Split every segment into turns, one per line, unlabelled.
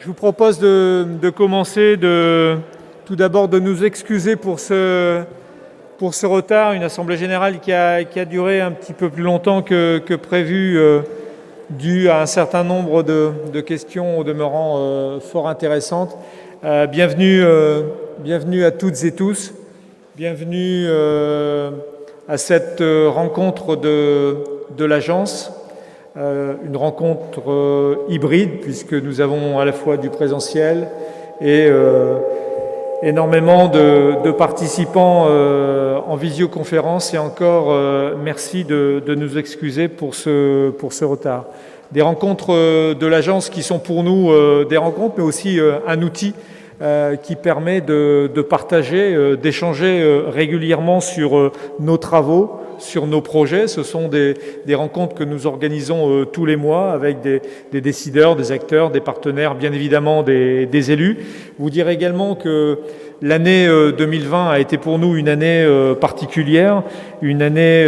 Je vous propose de commencer, tout d'abord de nous excuser pour ce retard, une assemblée générale qui a duré un petit peu plus longtemps que prévu, dû à un certain nombre de questions au demeurant fort intéressantes. Bienvenue à toutes et tous, bienvenue à cette rencontre de l'agence. Une rencontre hybride puisque nous avons à la fois du présentiel et énormément de participants en visioconférence et encore merci de nous excuser pour ce retard. Des rencontres de l'agence qui sont pour nous des rencontres mais aussi un outil qui permet de partager, d'échanger régulièrement sur nos travaux, sur nos projets. Ce sont des rencontres que nous organisons tous les mois avec des décideurs, des acteurs, des partenaires, bien évidemment des élus. Vous dire également que l'année 2020 a été pour nous une année particulière, une année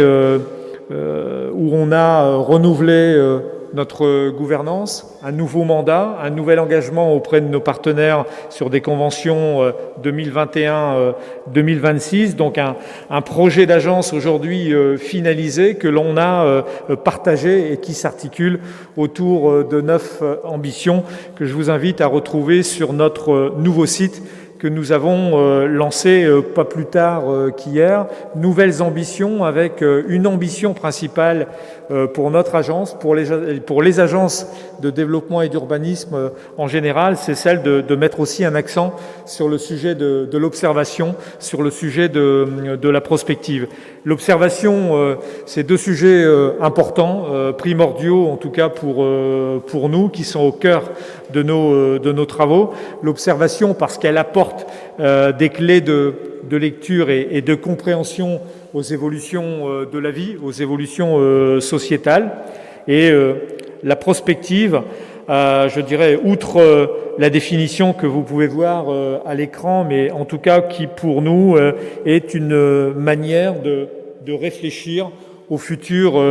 où on a renouvelé notre gouvernance, un nouveau mandat, un nouvel engagement auprès de nos partenaires sur des conventions 2021-2026. Donc un projet d'agence aujourd'hui finalisé que l'on a partagé et qui s'articule autour de 9 ambitions que je vous invite à retrouver sur notre nouveau site que nous avons lancé pas plus tard qu'hier. Nouvelles ambitions avec une ambition principale pour notre agence, pour les agences de développement et d'urbanisme en général, c'est celle de mettre aussi un accent sur le sujet de l'observation, sur le sujet de la prospective. L'observation, c'est deux sujets importants, primordiaux en tout cas pour nous, qui sont au cœur de nos travaux. L'observation parce qu'elle apporte des clés de lecture et de compréhension aux évolutions de la vie, aux évolutions sociétales. Et la prospective, je dirais, outre la définition que vous pouvez voir à l'écran, mais en tout cas qui pour nous est une manière de réfléchir au futur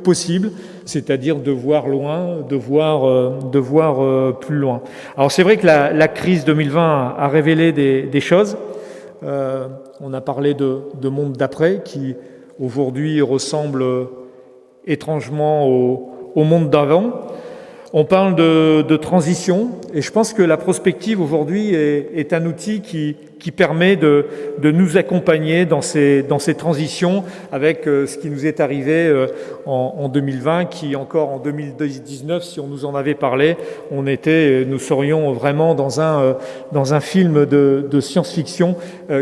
possible, c'est-à-dire de voir loin, de voir plus loin. Alors c'est vrai que la crise 2020 a révélé des choses. On a parlé de monde d'après qui aujourd'hui ressemble étrangement au monde d'avant. On parle de transition et je pense que la prospective aujourd'hui est un outil qui permet de nous accompagner dans ces transitions avec ce qui nous est arrivé en 2020, qui encore en 2019, si on nous en avait parlé, nous serions vraiment dans un film de science-fiction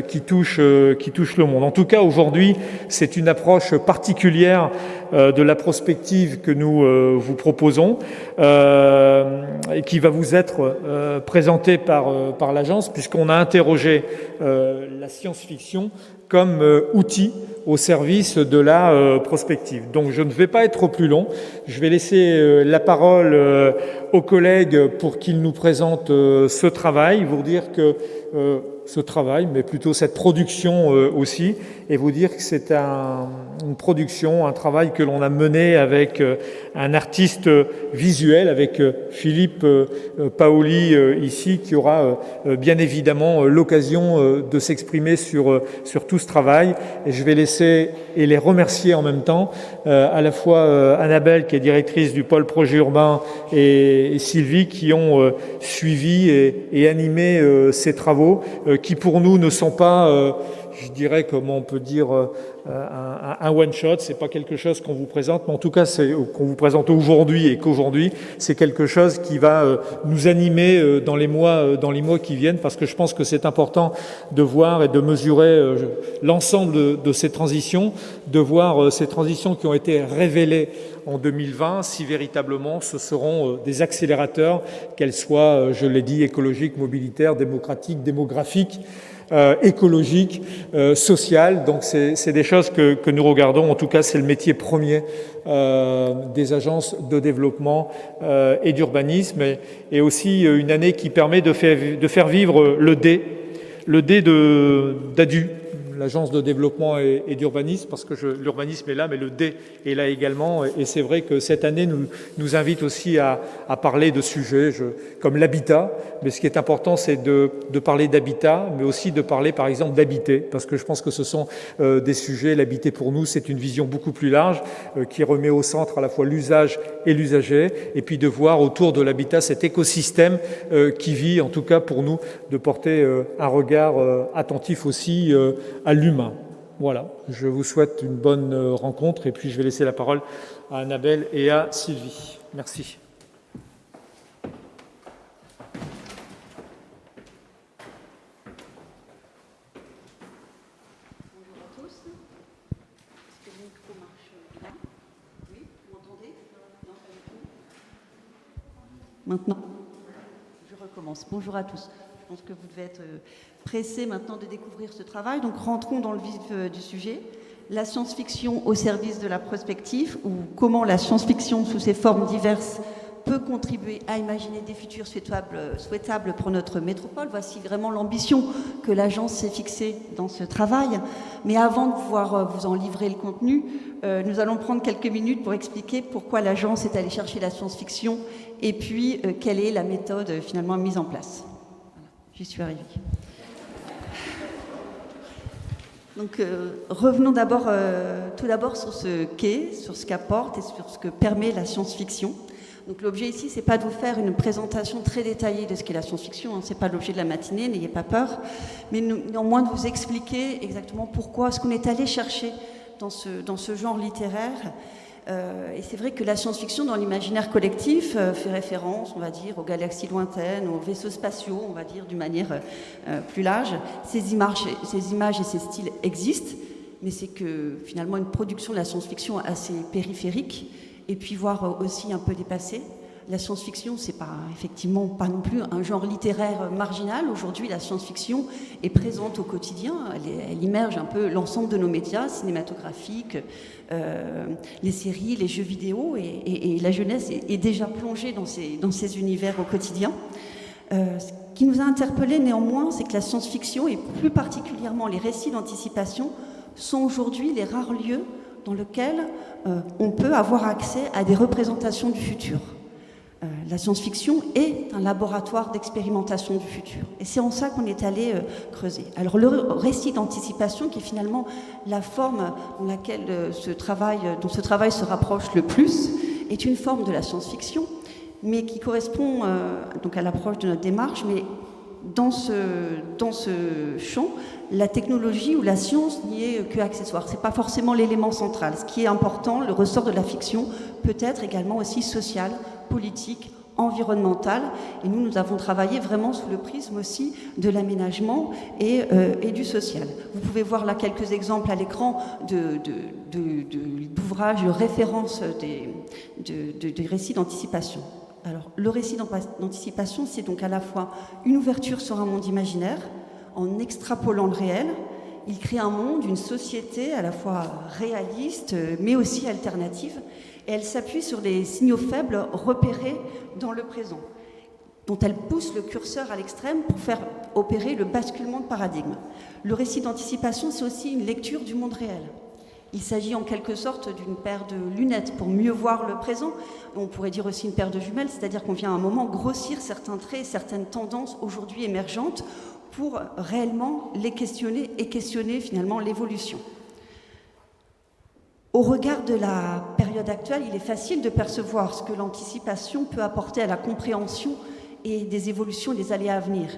qui touche le monde. En tout cas, aujourd'hui, c'est une approche particulière de la prospective que nous vous proposons et qui va vous être présentée par l'agence, puisqu'on a interrogé la science-fiction comme outil au service de la prospective. Donc je ne vais pas être plus long, je vais laisser la parole aux collègues pour qu'ils nous présentent ce travail, vous dire que ce travail, mais plutôt cette production aussi, et vous dire que c'est une production, un travail que l'on a mené avec un artiste visuel, avec Philippe Paoli ici, qui aura bien évidemment l'occasion de s'exprimer sur tout ce travail. Et je vais laisser et les remercier en même temps, à la fois Annabelle, qui est directrice du pôle projet urbain, et Sylvie, qui ont suivi et animé ces travaux, qui pour nous ne sont pas, je dirais, comment on peut dire, un one-shot, c'est pas quelque chose qu'on vous présente, mais en tout cas qu'on vous présente aujourd'hui et qu'aujourd'hui, c'est quelque chose qui va nous animer dans les mois qui viennent, parce que je pense que c'est important de voir et de mesurer l'ensemble de ces transitions, de voir ces transitions qui ont été révélées en 2020, si véritablement ce seront des accélérateurs, qu'elles soient, je l'ai dit, écologiques, mobilitaires, démocratiques, démographiques, écologique, social. Donc c'est des choses que nous regardons. En tout cas, c'est le métier premier des agences de développement et d'urbanisme, et aussi une année qui permet de faire vivre le D d'ADU, l'agence de développement et d'urbanisme, parce que l'urbanisme est là, mais le D est là également. Et c'est vrai que cette année nous invite aussi à parler de sujets comme l'habitat. Mais ce qui est important, c'est de parler d'habitat, mais aussi de parler, par exemple, d'habiter, parce que je pense que ce sont des sujets. L'habiter, pour nous, c'est une vision beaucoup plus large qui remet au centre à la fois l'usage et l'usager, et puis de voir autour de l'habitat cet écosystème qui vit, en tout cas pour nous, de porter un regard attentif aussi à l'humain. Voilà, je vous souhaite une bonne rencontre, et puis je vais laisser la parole à Annabelle et à Sylvie. Merci.
Maintenant, je recommence. Bonjour à tous. Je pense que vous devez être pressés maintenant de découvrir ce travail. Donc rentrons dans le vif du sujet. La science-fiction au service de la prospective, ou comment la science-fiction sous ses formes diverses peut contribuer à imaginer des futurs souhaitables pour notre métropole. Voici vraiment l'ambition que l'agence s'est fixée dans ce travail. Mais avant de pouvoir vous en livrer le contenu, nous allons prendre quelques minutes pour expliquer pourquoi l'agence est allée chercher la science-fiction et puis quelle est la méthode finalement mise en place. Voilà, j'y suis arrivée. Donc revenons tout d'abord sur ce qu'est, sur ce qu'apporte et sur ce que permet la science-fiction. Donc l'objet ici, c'est pas de vous faire une présentation très détaillée de ce qu'est la science-fiction, hein, c'est pas l'objet de la matinée, n'ayez pas peur, mais néanmoins de vous expliquer exactement pourquoi, ce qu'on est allé chercher dans ce genre littéraire. Et c'est vrai que la science-fiction, dans l'imaginaire collectif, fait référence, on va dire, aux galaxies lointaines, aux vaisseaux spatiaux, on va dire, d'une manière plus large. Ces images et ces styles existent, mais c'est que finalement une production de la science-fiction assez périphérique, et puis voire aussi un peu dépassée. La science-fiction, c'est pas effectivement pas non plus un genre littéraire marginal. Aujourd'hui, la science-fiction est présente au quotidien. Elle immerge un peu l'ensemble de nos médias cinématographiques, les séries, les jeux vidéo, et la jeunesse est déjà plongée dans ces univers au quotidien. Ce qui nous a interpellés néanmoins, c'est que la science-fiction, et plus particulièrement les récits d'anticipation, sont aujourd'hui les rares lieux dans lesquels on peut avoir accès à des représentations du futur. La science-fiction est un laboratoire d'expérimentation du futur. Et c'est en ça qu'on est allé creuser. Alors le récit d'anticipation, qui est finalement la forme dans laquelle dont ce travail se rapproche le plus, est une forme de la science-fiction, mais qui correspond donc à l'approche de notre démarche. Mais dans ce champ, la technologie ou la science n'y est que accessoire. Ce n'est pas forcément l'élément central. Ce qui est important, le ressort de la fiction, peut être également aussi social, politique, environnemental. Et nous avons travaillé vraiment sous le prisme aussi de l'aménagement et du social. Vous pouvez voir là quelques exemples à l'écran d'ouvrages de référence des récits d'anticipation. Alors, le récit d'anticipation, c'est donc à la fois une ouverture sur un monde imaginaire, en extrapolant le réel. Il crée un monde, une société à la fois réaliste, mais aussi alternative, et elle s'appuie sur des signaux faibles repérés dans le présent, dont elle pousse le curseur à l'extrême pour faire opérer le basculement de paradigme. Le récit d'anticipation, c'est aussi une lecture du monde réel. Il s'agit en quelque sorte d'une paire de lunettes pour mieux voir le présent. On pourrait dire aussi une paire de jumelles, c'est-à-dire qu'on vient à un moment grossir certains traits, certaines tendances aujourd'hui émergentes pour réellement les questionner et questionner finalement l'évolution. Au regard de la période actuelle, il est facile de percevoir ce que l'anticipation peut apporter à la compréhension et des évolutions des aléas à venir.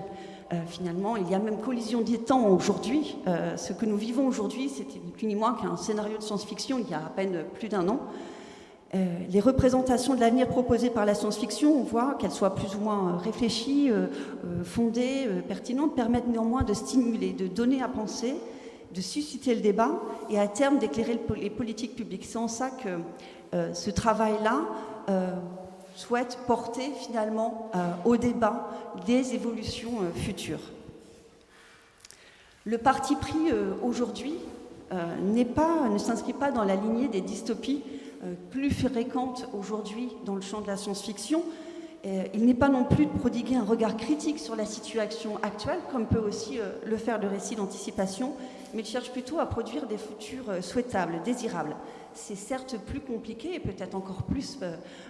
Finalement, il y a même collision des temps aujourd'hui. Ce que nous vivons aujourd'hui, c'était ni plus ni moins qu'un scénario de science-fiction il y a à peine plus d'un an. Les représentations de l'avenir proposées par la science-fiction, on voit qu'elles soient plus ou moins réfléchies, fondées, pertinentes, permettent néanmoins de stimuler, de donner à penser, de susciter le débat et à terme d'éclairer les politiques publiques. C'est en ça que ce travail-là souhaite porter finalement au débat des évolutions futures. Le parti pris aujourd'hui ne s'inscrit pas dans la lignée des dystopies plus fréquentes aujourd'hui dans le champ de la science-fiction. Il n'est pas non plus de prodiguer un regard critique sur la situation actuelle, comme peut aussi le faire le récit d'anticipation, mais il cherche plutôt à produire des futurs souhaitables, désirables. C'est certes plus compliqué et peut-être encore plus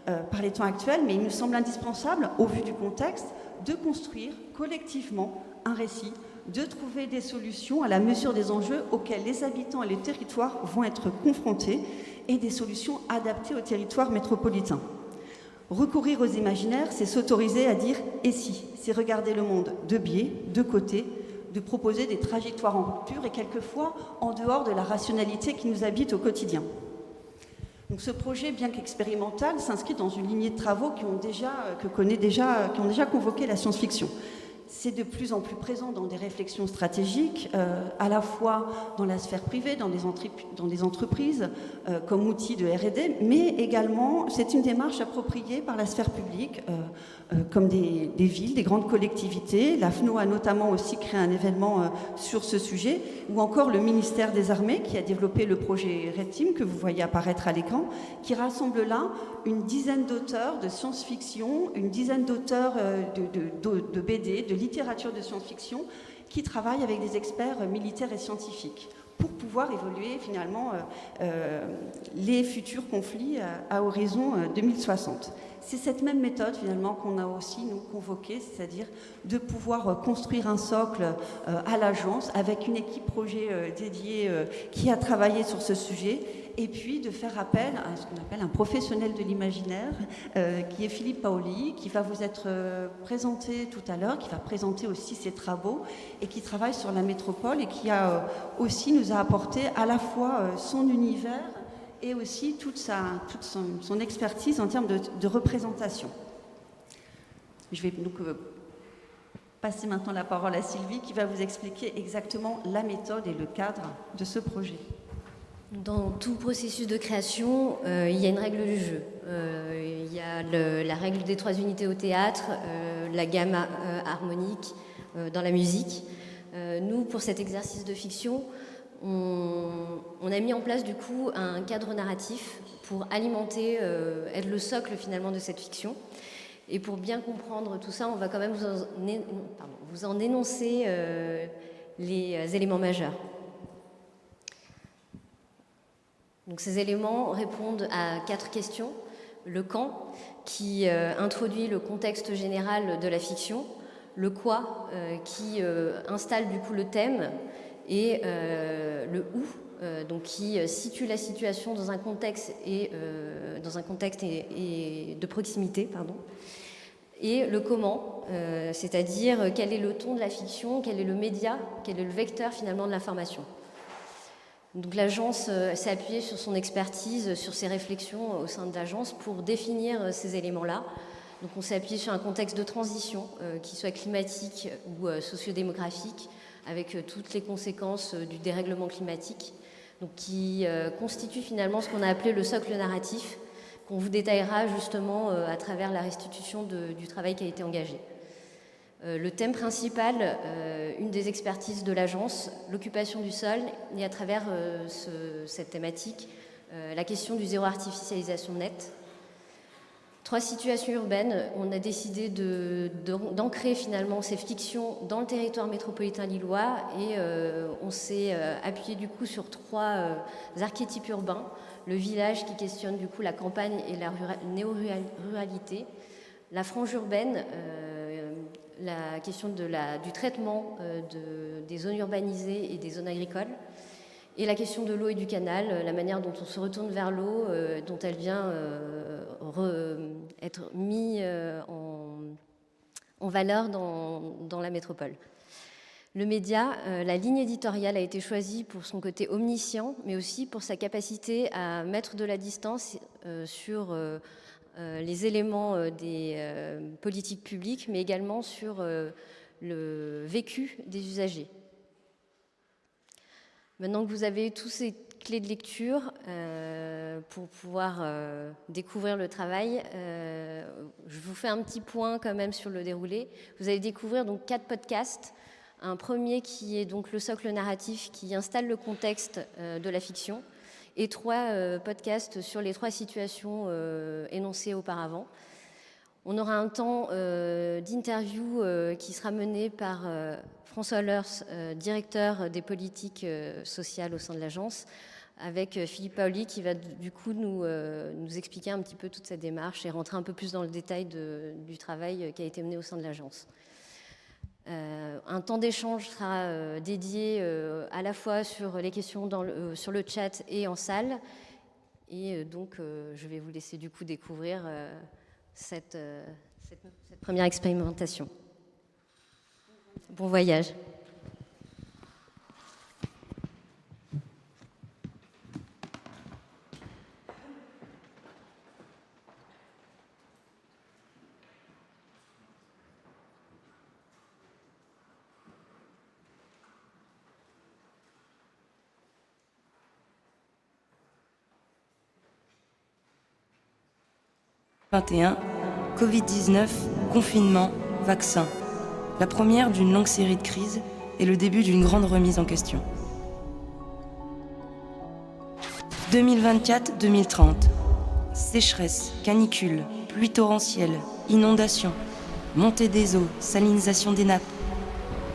par les temps actuels, mais il nous semble indispensable, au vu du contexte, de construire collectivement un récit, de trouver des solutions à la mesure des enjeux auxquels les habitants et les territoires vont être confrontés et des solutions adaptées au territoire métropolitain. Recourir aux imaginaires, c'est s'autoriser à dire « et si », c'est regarder le monde de biais, de côté, de proposer des trajectoires en rupture et quelquefois en dehors de la rationalité qui nous habite au quotidien. Donc ce projet, bien qu'expérimental, s'inscrit dans une lignée de travaux qui ont déjà convoqué la science-fiction. C'est de plus en plus présent dans des réflexions stratégiques, à la fois dans la sphère privée, dans des entreprises, comme outil de R&D, mais également, c'est une démarche appropriée par la sphère publique, comme des villes, des grandes collectivités. La FNO a notamment aussi créé un événement sur ce sujet, ou encore le ministère des Armées, qui a développé le projet Red Team, que vous voyez apparaître à l'écran, qui rassemble là une dizaine d'auteurs de science-fiction, une dizaine d'auteurs de BD, de littérature de science-fiction, qui travaillent avec des experts militaires et scientifiques pour pouvoir évoluer finalement les futurs conflits à horizon 2060. C'est cette même méthode finalement qu'on a aussi nous convoquée, c'est-à-dire de pouvoir construire un socle à l'agence avec une équipe projet dédiée qui a travaillé sur ce sujet, et puis de faire appel à ce qu'on appelle un professionnel de l'imaginaire, qui est Philippe Paoli, qui va vous être présenté tout à l'heure, qui va présenter aussi ses travaux, et qui travaille sur la métropole, et qui aussi nous a apporté à la fois son univers, et aussi toute son expertise en termes de représentation. Je vais donc passer maintenant la parole à Sylvie, qui va vous expliquer exactement la méthode et le cadre de ce projet.
Dans tout processus de création, il y a une règle du jeu. Il y a la règle des 3 unités au théâtre, la gamme harmonique dans la musique. Nous, pour cet exercice de fiction, on a mis en place du coup un cadre narratif pour alimenter, être le socle finalement de cette fiction. Et pour bien comprendre tout ça, on va quand même vous en énoncer les éléments majeurs. Donc ces éléments répondent à 4 questions. Le quand, qui introduit le contexte général de la fiction. Le quoi, qui installe du coup le thème. Et le où, donc qui situe la situation dans un contexte et de proximité, pardon. Et le comment, c'est-à-dire quel est le ton de la fiction, quel est le média, quel est le vecteur finalement de l'information. Donc l'agence s'est appuyée sur son expertise, sur ses réflexions au sein de l'agence pour définir ces éléments-là. Donc on s'est appuyé sur un contexte de transition, qui soit climatique ou sociodémographique, avec toutes les conséquences du dérèglement climatique, donc qui constitue finalement ce qu'on a appelé le socle narratif, qu'on vous détaillera justement à travers la restitution du travail qui a été engagé. Le thème principal, une des expertises de l'agence, l'occupation du sol, et à travers cette thématique, la question du zéro artificialisation nette. 3 situations urbaines, on a décidé d'ancrer finalement ces fictions dans le territoire métropolitain lillois et on s'est appuyé du coup sur 3 archétypes urbains. Le village qui questionne du coup la campagne et la néo-ruralité, la frange urbaine, la question du traitement des zones urbanisées et des zones agricoles, et la question de l'eau et du canal, la manière dont on se retourne vers l'eau, dont elle vient être mise en valeur dans la métropole. Le média, la ligne éditoriale a été choisie pour son côté omniscient, mais aussi pour sa capacité à mettre de la distance sur les éléments des politiques publiques, mais également sur le vécu des usagers. Maintenant que vous avez tous ces clés de lecture pour pouvoir découvrir le travail, je vous fais un petit point quand même sur le déroulé. Vous allez découvrir donc 4 podcasts. Un premier qui est donc le socle narratif qui installe le contexte de la fiction, et 3 podcasts sur les 3 situations énoncées auparavant. On aura un temps d'interview qui sera mené par François Leurs, directeur des politiques sociales au sein de l'agence, avec Philippe Paoli qui va du coup nous expliquer un petit peu toute cette démarche et rentrer un peu plus dans le détail du travail qui a été mené au sein de l'agence. Un temps d'échange sera dédié à la fois sur les questions sur le chat et en salle. Et donc, je vais vous laisser du coup découvrir cette première expérimentation. Bon voyage.
Covid-19, confinement, vaccin. La première d'une longue série de crises et le début d'une grande remise en question. 2024-2030. Sécheresse, canicule, pluie torrentielle, inondations, montée des eaux, salinisation des nappes.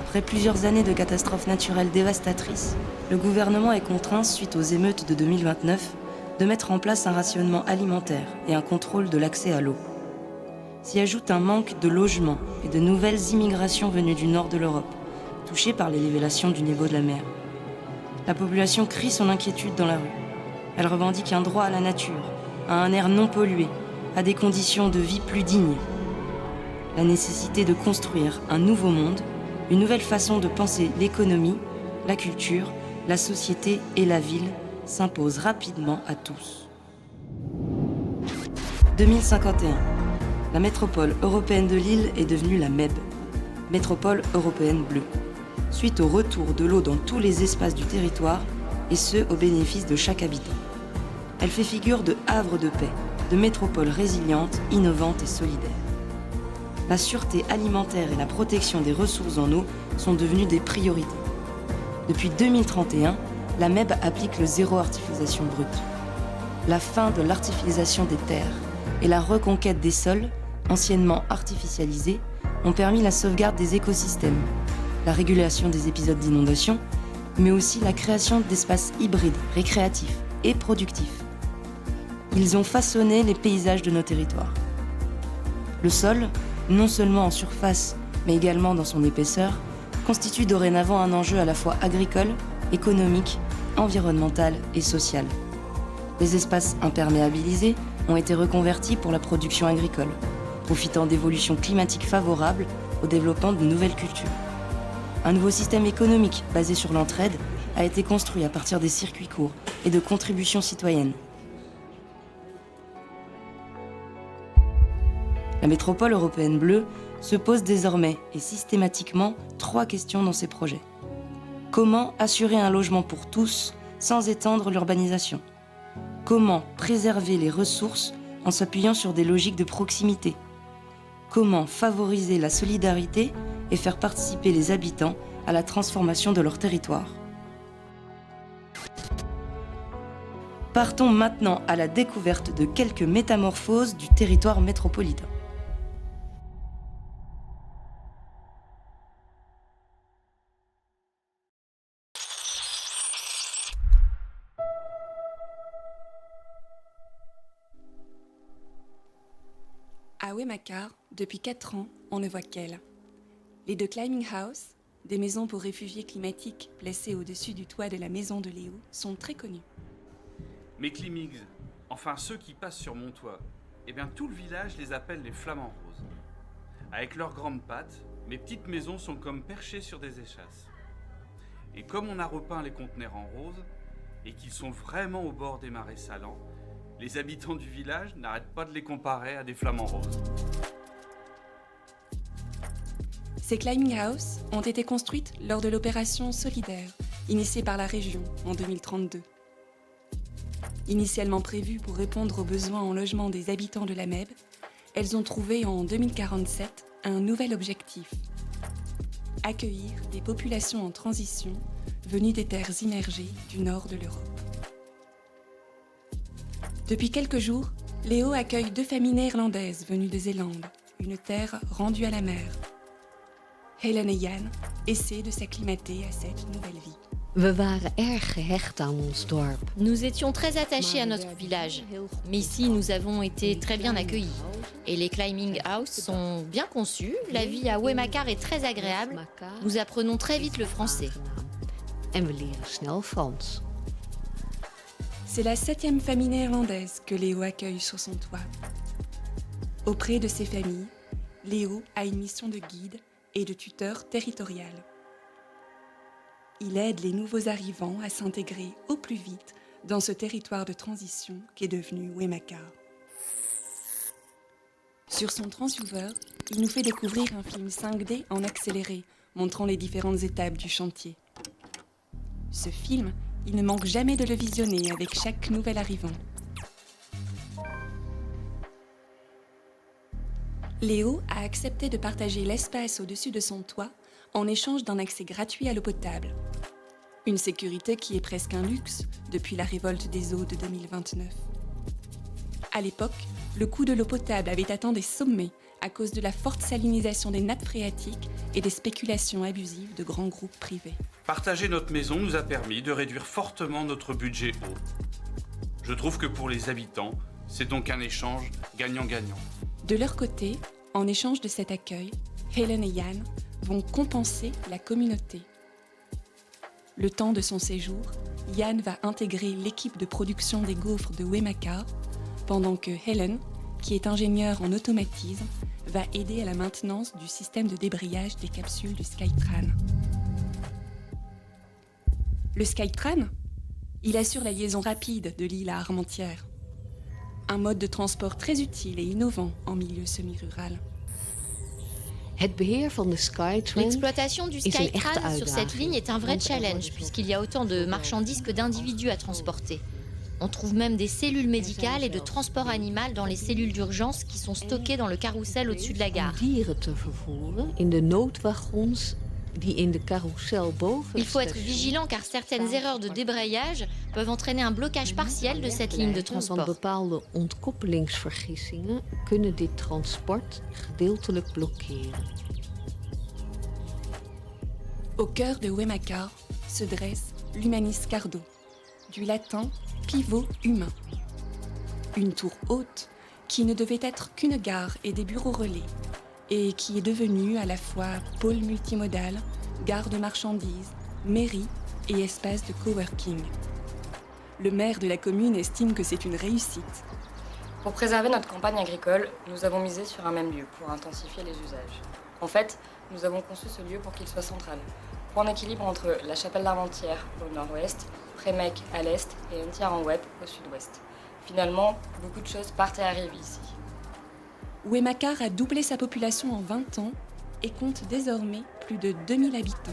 Après plusieurs années de catastrophes naturelles dévastatrices, le gouvernement est contraint, suite aux émeutes de 2029, de mettre en place un rationnement alimentaire et un contrôle de l'accès à l'eau. S'y ajoute un manque de logements et de nouvelles immigrations venues du nord de l'Europe, touchées par l'élévation du niveau de la mer. La population crie son inquiétude dans la rue. Elle revendique un droit à la nature, à un air non pollué, à des conditions de vie plus dignes. La nécessité de construire un nouveau monde, une nouvelle façon de penser l'économie, la culture, la société et la ville s'impose rapidement à tous. 2051. La métropole européenne de Lille est devenue la MEB, Métropole européenne bleue, suite au retour de l'eau dans tous les espaces du territoire, et ce, au bénéfice de chaque habitant. Elle fait figure de havre de paix, de métropole résiliente, innovante et solidaire. La sûreté alimentaire et la protection des ressources en eau sont devenues des priorités. Depuis 2031, la MEB applique le zéro artificialisation brute. La fin de l'artificialisation des terres et la reconquête des sols, anciennement artificialisés, ont permis la sauvegarde des écosystèmes, la régulation des épisodes d'inondation, mais aussi la création d'espaces hybrides, récréatifs et productifs. Ils ont façonné les paysages de nos territoires. Le sol, non seulement en surface, mais également dans son épaisseur, constitue dorénavant un enjeu à la fois agricole, économique, environnemental et social. Les espaces imperméabilisés ont été reconvertis pour la production agricole, profitant d'évolutions climatiques favorables au développement de nouvelles cultures. Un nouveau système économique basé sur l'entraide a été construit à partir des circuits courts et de contributions citoyennes. La métropole européenne bleue se pose désormais et systématiquement 3 questions dans ses projets. Comment assurer un logement pour tous sans étendre l'urbanisation ? Comment préserver les ressources en s'appuyant sur des logiques de proximité ? Comment favoriser la solidarité et faire participer les habitants à la transformation de leur territoire ? Partons maintenant à la découverte de quelques métamorphoses du territoire métropolitain.
À Wemacar, depuis 4 ans, on ne voit qu'elle. Les 2 climbing house, des maisons pour réfugiés climatiques placées au-dessus du toit de la maison de Léo, sont très connues.
Mes Climigs, enfin ceux qui passent sur mon toit, eh bien tout le village les appelle les flamants roses. Avec leurs grandes pattes, mes petites maisons sont comme perchées sur des échasses. Et comme on a repeint les conteneurs en rose, et qu'ils sont vraiment au bord des marais salants, les habitants du village n'arrêtent pas de les comparer à des flamants roses.
Ces climbing house ont été construites lors de l'opération Solidaire, initiée par la région en 2032. Initialement prévues pour répondre aux besoins en logement des habitants de la MEB, elles ont trouvé en 2047 un nouvel objectif: accueillir des populations en transition venues des terres immergées du nord de l'Europe. Depuis quelques jours, Léo accueille 2 familles néerlandaises venues de Zélande, une terre rendue à la mer. Helen et Jan essaient de s'acclimater à cette nouvelle vie.
We waren erg gehecht aan ons dorp.
Nous étions très attachés à notre village, mais ici nous avons été très bien accueillis. Et les climbing house sont bien conçus, la vie à Ouémakar est très agréable, nous apprenons très vite le français.
En we leren snel Frans.
C'est la 7e famille néerlandaise que Léo accueille sur son toit. Auprès de ces familles, Léo a une mission de guide et de tuteur territorial. Il aide les nouveaux arrivants à s'intégrer au plus vite dans ce territoire de transition qu'est devenu Ouémakar. Sur son transceiver, il nous fait découvrir un film 5D en accéléré, montrant les différentes étapes du chantier. Ce film, il ne manque jamais de le visionner avec chaque nouvel arrivant. Léo a accepté de partager l'espace au-dessus de son toit en échange d'un accès gratuit à l'eau potable. Une sécurité qui est presque un luxe depuis la révolte des eaux de 2029. À l'époque, le coût de l'eau potable avait atteint des sommets à cause de la forte salinisation des nappes phréatiques et des spéculations abusives de grands groupes privés.
Partager notre maison nous a permis de réduire fortement notre budget eau. Je trouve que pour les habitants, c'est donc un échange gagnant-gagnant.
De leur côté, en échange de cet accueil, Helen et Jan vont compenser la communauté. Le temps de son séjour, Jan va intégrer l'équipe de production des gaufres de Ouémakar, pendant que Helen, qui est ingénieure en automatisme, va aider à la maintenance du système de débrayage des capsules du Skytran. Le Skytran, il assure la liaison rapide de l'île à Armentières. Un mode de transport très utile et innovant en milieu semi-rural.
Het beheer van de Skytrain
L'exploitation du
is een echte
Skytran sur cette
uitdaging.
ligne est un vrai
Want er
challenge
wordt
puisqu'il y a autant de marchandises que d'individus à transporter. On trouve même des cellules médicales et de transport animal dans les cellules d'urgence qui sont stockées dans le carrousel au-dessus de la
om
gare.
dieren te vervoeren in de noodwagons die in de carousel boven
Il
het
faut être
station
vigilant car certaines erreurs de débrayage peuvent entraîner un blocage partiel de cette ligne de
blijven, want
transport.
bepaalde ontkoppelingsvergissingen kunnen dit transport gedeeltelijk blokkeren.
Au cœur de Ouémakar se dresse l'Humanis Cardo, du latin pivot humain. Une tour haute qui ne devait être qu'une gare et des bureaux relais, et qui est devenue à la fois pôle multimodal, gare de marchandises, mairie et espace de coworking. Le maire de la commune estime que c'est une réussite.
Pour préserver notre campagne agricole, nous avons misé sur un même lieu pour intensifier les usages. En fait, nous avons conçu ce lieu pour qu'il soit central, point d'équilibre entre la chapelle d'Armentières au nord-ouest, Prémec à l'est et Ntiaranwep au sud-ouest. Finalement, beaucoup de choses partent et arrivent ici.
Ouémakar a doublé sa population en 20 ans et compte désormais plus de 2000 habitants.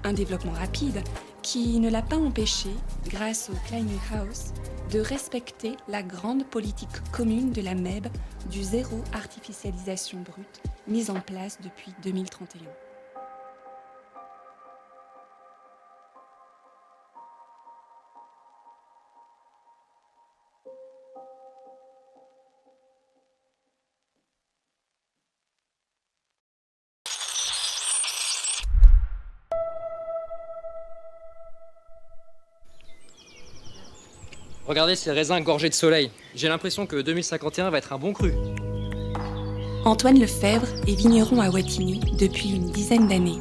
Un développement rapide qui ne l'a pas empêché, grâce au Climbing House, de respecter la grande politique commune de la MEB du zéro artificialisation brute, mise en place depuis 2031.
Regardez ces raisins gorgés de soleil. J'ai l'impression que 2051 va être un bon cru.
Antoine Lefebvre est vigneron à Wattignies depuis une dizaine d'années.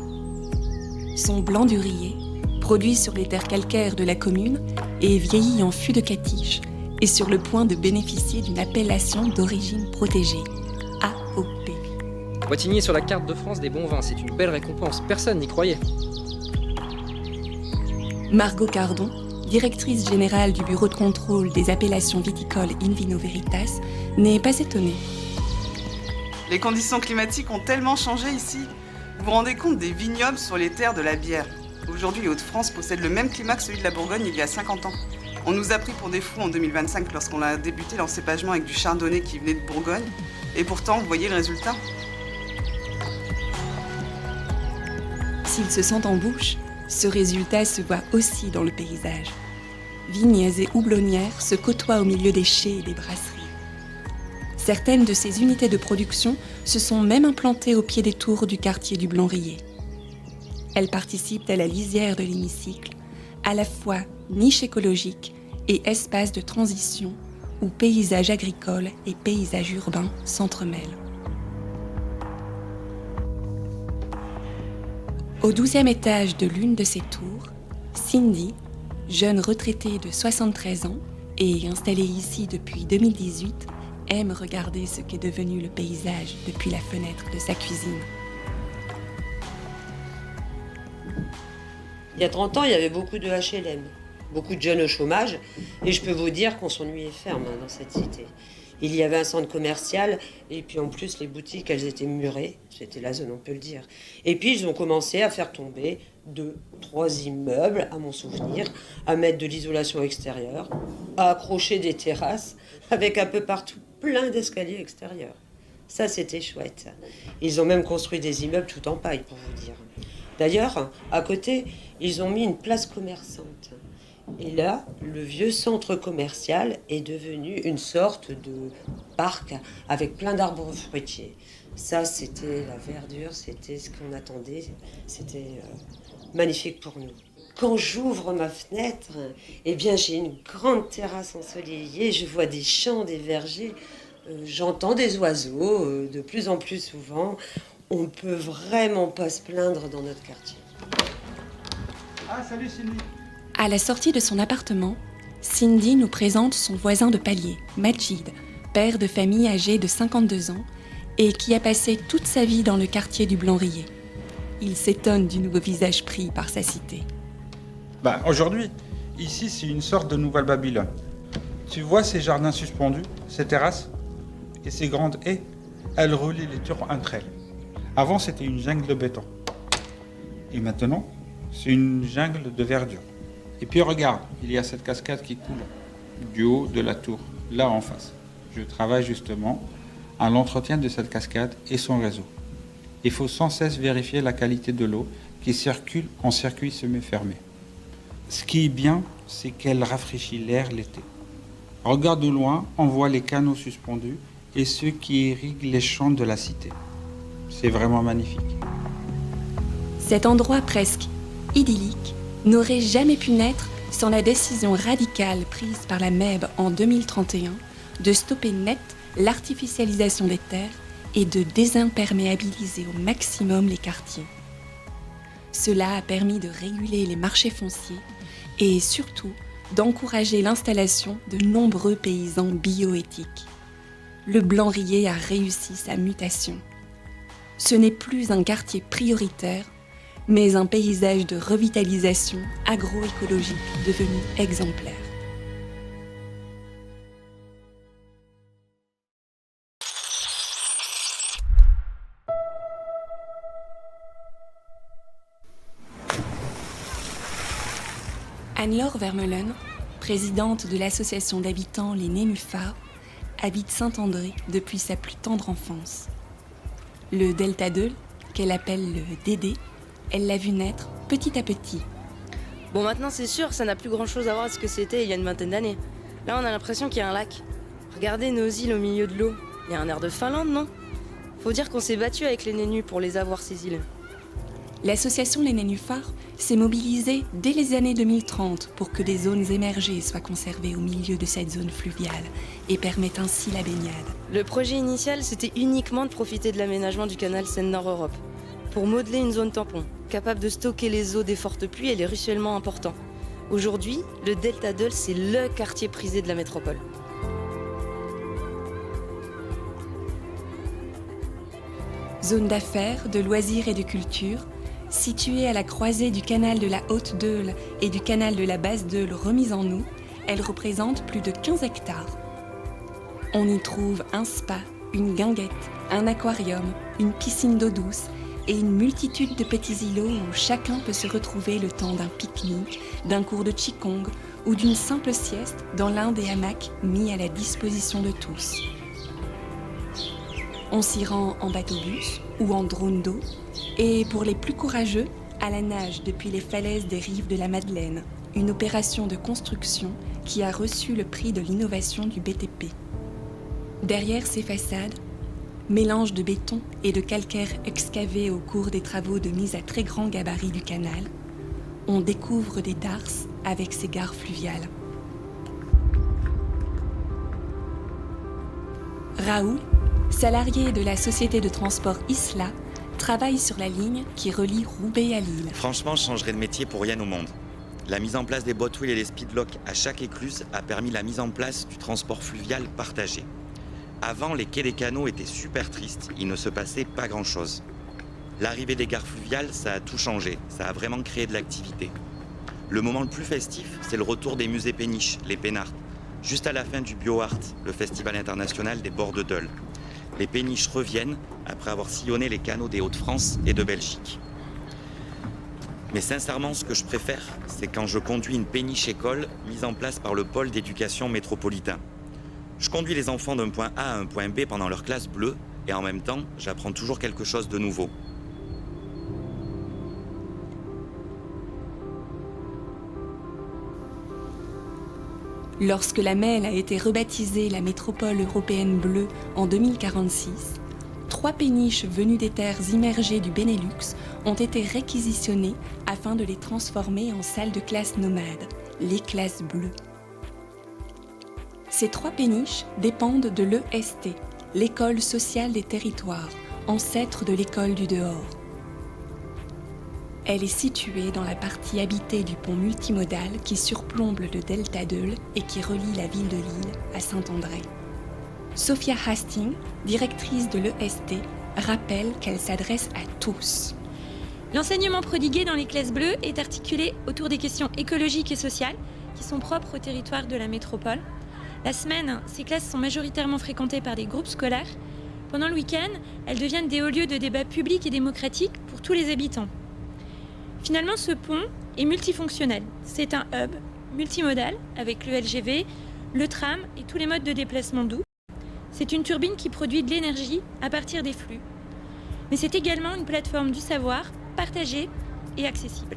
Son blanc d'Urier, produit sur les terres calcaires de la commune et vieilli en fût de Catiche, est sur le point de bénéficier d'une appellation d'origine protégée, AOP.
Wattignies est sur la carte de France des bons vins, c'est une belle récompense, personne n'y croyait.
Margot Cardon, directrice générale du bureau de contrôle des appellations viticoles In Vino Veritas, n'est pas étonnée.
Les conditions climatiques ont tellement changé ici. Vous vous rendez compte des vignobles sur les terres de la bière. Aujourd'hui, les Hauts-de-France possèdent le même climat que celui de la Bourgogne il y a 50 ans. On nous a pris pour des fous en 2025 lorsqu'on a débuté l'encépagement avec du chardonnay qui venait de Bourgogne. Et pourtant, vous voyez le résultat.
S'ils se sentent en bouche, ce résultat se voit aussi dans le paysage. Vignes et houblonnières se côtoient au milieu des chais et des brasseries. Certaines de ces unités de production se sont même implantées au pied des tours du quartier du Blanrier. Elles participent à la lisière de l'hémicycle, à la fois niche écologique et espace de transition où paysage agricole et paysage urbain s'entremêlent. Au 12e étage de l'une de ces tours, Cindy, jeune retraitée de 73 ans et installée ici depuis 2018, aime regarder ce qu'est devenu le paysage depuis la fenêtre de sa cuisine.
Il y a 30 ans, il y avait beaucoup de HLM, beaucoup de jeunes au chômage, et je peux vous dire qu'on s'ennuyait ferme dans cette cité. Il y avait un centre commercial, et puis en plus, les boutiques, elles étaient murées. C'était la zone, on peut le dire. Et puis, ils ont commencé à faire tomber 2, 3 immeubles, à mon souvenir, à mettre de l'isolation extérieure, à accrocher des terrasses, avec un peu partout plein d'escaliers extérieurs. Ça, c'était chouette. Ils ont même construit des immeubles tout en paille, pour vous dire. D'ailleurs, à côté, ils ont mis une place commerçante. Et là, le vieux centre commercial est devenu une sorte de parc avec plein d'arbres fruitiers. Ça, c'était la verdure, c'était ce qu'on attendait. C'était magnifique pour nous. Quand j'ouvre ma fenêtre, eh bien, j'ai une grande terrasse ensoleillée. Je vois des champs, des vergers. J'entends des oiseaux de plus en plus souvent. On ne peut vraiment pas se plaindre dans notre quartier.
Ah, salut Cindy.
À la sortie de son appartement, Cindy nous présente son voisin de palier, Majid, père de famille âgé de 52 ans et qui a passé toute sa vie dans le quartier du Blanrier. Il s'étonne du nouveau visage pris par sa cité.
Aujourd'hui, ici, c'est une sorte de nouvelle Babylone. Tu vois ces jardins suspendus, ces terrasses et ces grandes haies, elles relient les tours entre elles. Avant, c'était une jungle de béton. Et maintenant, c'est une jungle de verdure. Et puis regarde, il y a cette cascade qui coule du haut de la tour, là en face. Je travaille justement à l'entretien de cette cascade et son réseau. Il faut sans cesse vérifier la qualité de l'eau qui circule en circuit semi-fermé. Ce qui est bien, c'est qu'elle rafraîchit l'air l'été. Regarde au loin, on voit les canaux suspendus et ceux qui irriguent les champs de la cité. C'est vraiment magnifique.
Cet endroit presque idyllique n'aurait jamais pu naître sans la décision radicale prise par la MEB en 2031 de stopper net l'artificialisation des terres et de désimperméabiliser au maximum les quartiers. Cela a permis de réguler les marchés fonciers et surtout d'encourager l'installation de nombreux paysans bioéthiques. Le Blanrier a réussi sa mutation. Ce n'est plus un quartier prioritaire, mais un paysage de revitalisation agroécologique devenu exemplaire. Anne-Laure Vermeulen, présidente de l'association d'habitants Les Nénuphars, habite Saint-André depuis sa plus tendre enfance. Le Delta 2, qu'elle appelle le DD, elle l'a vu naître petit à petit.
Bon, maintenant c'est sûr, ça n'a plus grand chose à voir avec ce que c'était il y a une vingtaine d'années. Là on a l'impression qu'il y a un lac. Regardez nos îles au milieu de l'eau. Il y a un air de Finlande, non? Faut dire qu'on s'est battu avec les Nénus pour les avoir, ces îles.
L'association Les Nénuphars s'est mobilisée dès les années 2030 pour que des zones émergées soient conservées au milieu de cette zone fluviale et permettent ainsi la baignade.
Le projet initial, c'était uniquement de profiter de l'aménagement du canal Seine-Nord-Europe pour modeler une zone tampon, capable de stocker les eaux des fortes pluies et les ruissellements importants. Aujourd'hui, le Delta Dole, c'est le quartier prisé de la métropole.
Zone d'affaires, de loisirs et de culture, située à la croisée du canal de la Haute-Deule et du canal de la Basse-Deule remise en eau, elle représente plus de 15 hectares. On y trouve un spa, une guinguette, un aquarium, une piscine d'eau douce et une multitude de petits îlots où chacun peut se retrouver le temps d'un pique-nique, d'un cours de qigong ou d'une simple sieste dans l'un des hamacs mis à la disposition de tous. On s'y rend en bateau-bus ou en drone d'eau et pour les plus courageux, à la nage depuis les falaises des rives de la Madeleine, une opération de construction qui a reçu le prix de l'innovation du BTP. Derrière ces façades, mélange de béton et de calcaire excavé au cours des travaux de mise à très grand gabarit du canal, on découvre des darses avec ses gares fluviales. Raoul, salarié de la société de transport Isla, travaille sur la ligne qui relie Roubaix à Lille.
Franchement, je changerais de métier pour rien au monde. La mise en place des boat-wheels et des speedlocks à chaque écluse a permis la mise en place du transport fluvial partagé. Avant, les quais des canaux étaient super tristes, il ne se passait pas grand-chose. L'arrivée des gares fluviales, ça a tout changé, ça a vraiment créé de l'activité. Le moment le plus festif, c'est le retour des musées péniches, les Pénards, juste à la fin du BioArt, le festival international des bords de Dole. Les péniches reviennent après avoir sillonné les canaux des Hauts-de-France et de Belgique. Mais sincèrement, ce que je préfère, c'est quand je conduis une péniche école mise en place par le pôle d'éducation métropolitain. Je conduis les enfants d'un point A à un point B pendant leur classe bleue et en même temps, j'apprends toujours quelque chose de nouveau.
Lorsque la MEL a été rebaptisée la métropole européenne bleue en 2046, 3 péniches venues des terres immergées du Benelux ont été réquisitionnées afin de les transformer en salles de classe nomades, les classes bleues. Ces 3 péniches dépendent de l'EST, l'école sociale des territoires, ancêtre de l'école du dehors. Elle est située dans la partie habitée du pont multimodal qui surplombe le delta d'Eule et qui relie la ville de Lille à Saint-André. Sophia Hastings, directrice de l'EST, rappelle qu'elle s'adresse à tous.
L'enseignement prodigué dans les classes bleues est articulé autour des questions écologiques et sociales qui sont propres au territoire de la métropole. La semaine, ces classes sont majoritairement fréquentées par des groupes scolaires. Pendant le week-end, elles deviennent des hauts lieux de débat public et démocratique pour tous les habitants. Finalement, ce pont est multifonctionnel. C'est un hub multimodal avec le LGV, le tram et tous les modes de déplacement doux. C'est une turbine qui produit de l'énergie à partir des flux. Mais c'est également une plateforme du savoir partagée et accessible.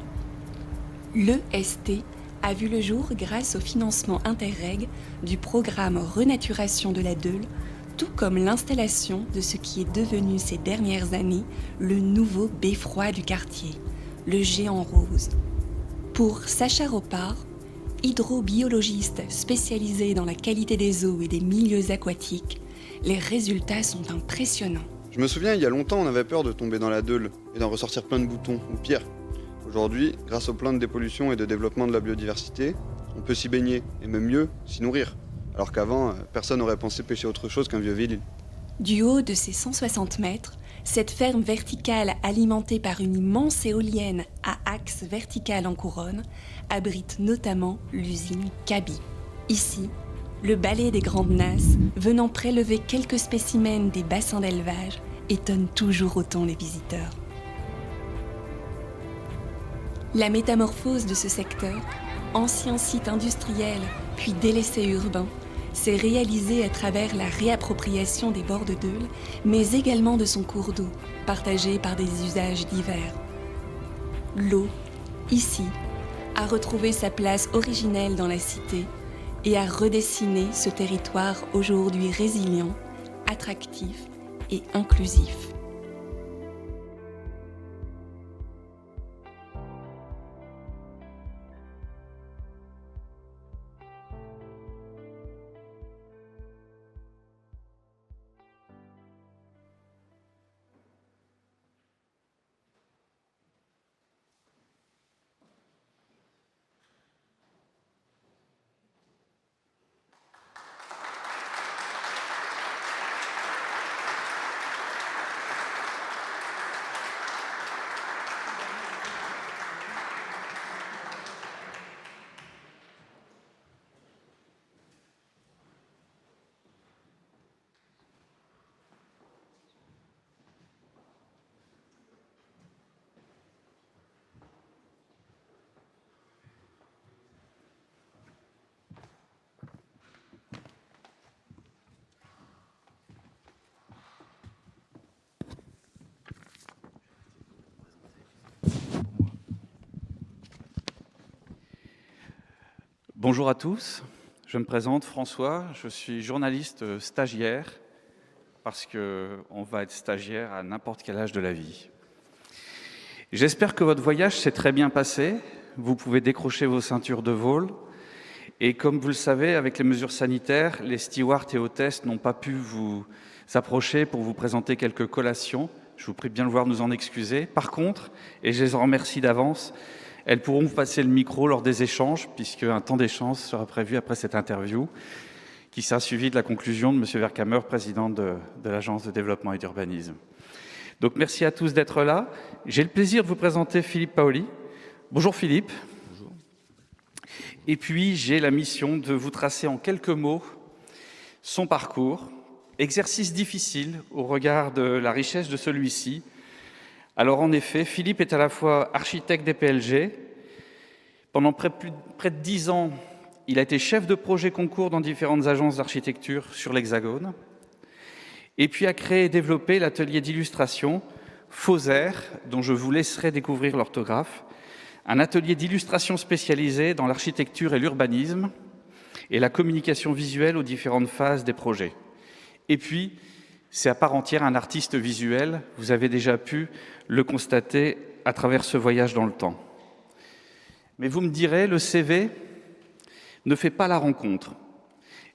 L'EST a vu le jour grâce au financement Interreg du programme Renaturation de la Deule, tout comme l'installation de ce qui est devenu ces dernières années le nouveau beffroi du quartier, le Géant Rose. Pour Sacha Ropard, hydrobiologiste spécialisé dans la qualité des eaux et des milieux aquatiques, les résultats sont impressionnants.
Je me souviens, il y a longtemps, on avait peur de tomber dans la Deule et d'en ressortir plein de boutons ou pire. Aujourd'hui, grâce au plan de dépollution et de développement de la biodiversité, on peut s'y baigner et même mieux, s'y nourrir. Alors qu'avant, personne n'aurait pensé pêcher autre chose qu'un vieux Vélil.
Du haut de ses 160 mètres, cette ferme verticale alimentée par une immense éolienne à axe vertical en couronne abrite notamment l'usine Kaby. Ici, le balai des Grandes Nasses, venant prélever quelques spécimens des bassins d'élevage, étonne toujours autant les visiteurs. La métamorphose de ce secteur, ancien site industriel puis délaissé urbain, s'est réalisée à travers la réappropriation des bords de Deule, mais également de son cours d'eau, partagé par des usages divers. L'eau, ici, a retrouvé sa place originelle dans la cité et a redessiné ce territoire aujourd'hui résilient, attractif et inclusif.
Bonjour à tous, je me présente François, je suis journaliste stagiaire parce qu'on va être stagiaire à n'importe quel âge de la vie. J'espère que votre voyage s'est très bien passé. Vous pouvez décrocher vos ceintures de vol. Et comme vous le savez, avec les mesures sanitaires, les stewards et hôtesses n'ont pas pu vous approcher pour vous présenter quelques collations. Je vous prie de bien le voir nous en excuser. Par contre, et je les en remercie d'avance, elles pourront vous passer le micro lors des échanges, puisque un temps d'échange sera prévu après cette interview, qui sera suivi de la conclusion de M. Vercamer, président de l'Agence de développement et d'urbanisme. Donc merci à tous d'être là. J'ai le plaisir de vous présenter Philippe Paoli. Bonjour Philippe. Bonjour. Et puis j'ai la mission de vous tracer en quelques mots son parcours. Exercice difficile au regard de la richesse de celui-ci. Alors en effet, Philippe est à la fois architecte des PLG. Pendant près de 10 ans, il a été chef de projet concours dans différentes agences d'architecture sur l'Hexagone. Et puis a créé et développé l'atelier d'illustration Fauser, dont je vous laisserai découvrir l'orthographe, un atelier d'illustration spécialisé dans l'architecture et l'urbanisme et la communication visuelle aux différentes phases des projets. Et puis, c'est à part entière un artiste visuel, vous avez déjà pu le constater à travers ce voyage dans le temps. Mais vous me direz, le CV ne fait pas la rencontre.